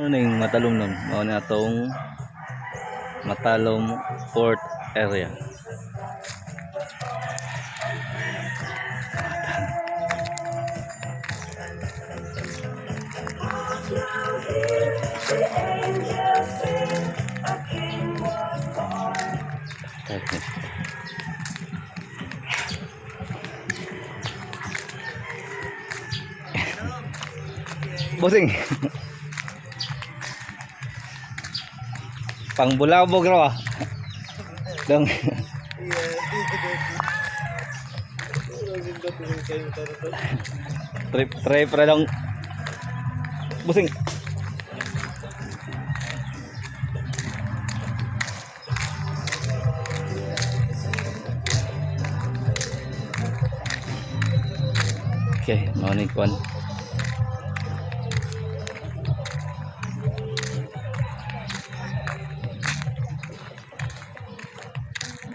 Ano yung matalom nun? Mao na itong Matalom Port Area. Bossing. Pangbulabog raw ah. Dong. Trip para dong. Bossing. Okay, mau ni kuan.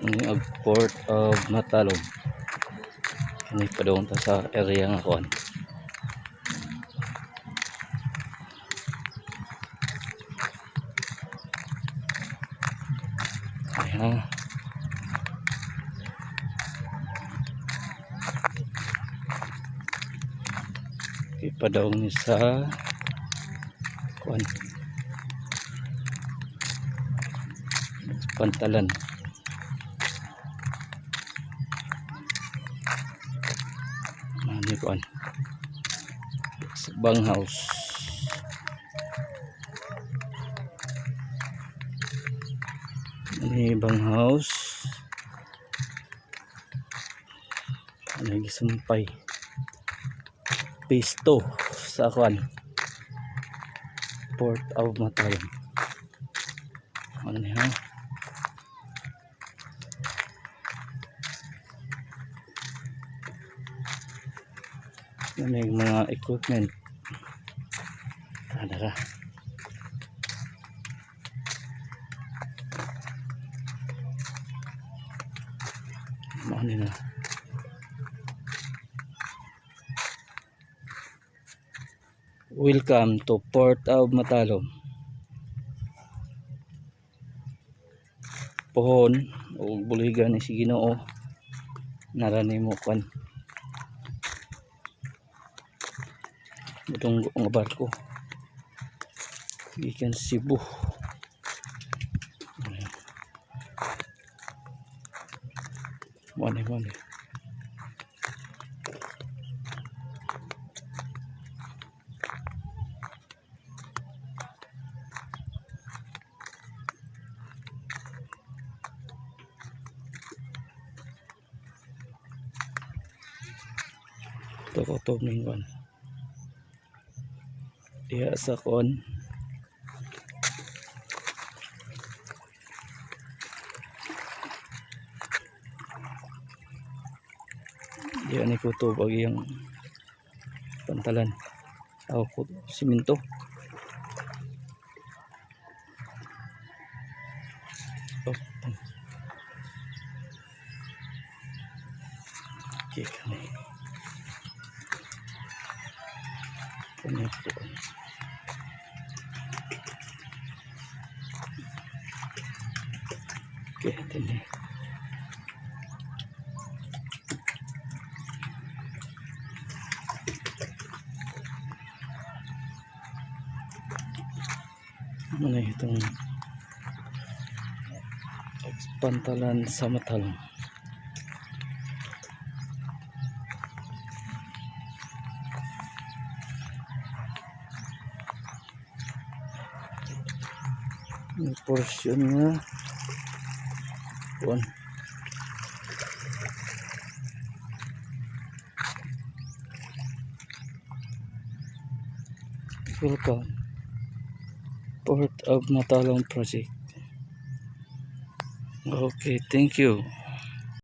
Ini ang Port of Matalom. Ini padung ta sa area nga kuan. Ayan. Padung ni sa kuan. Pantalan. Ano kuan? Bang house. Ini bang house. Ano gisumpay? Pisto sa kuan. Port of Matalom. Ano ni ha? Ano yung mga equipment. Tara. Ano na? Welcome to Port of Matalom. Pohon o buligan ni si Ginoo narani mo kan itong nga barko gikan Cebu. Mane to mingwan diya sa kon diya ni kuto bagi yang pantalan o siminto. Okay, kami po. Okay, tini. Ano na itong pantalan sa Matalom. Yung portion nga one. Welcome Port of Matalom project. Okay, thank you.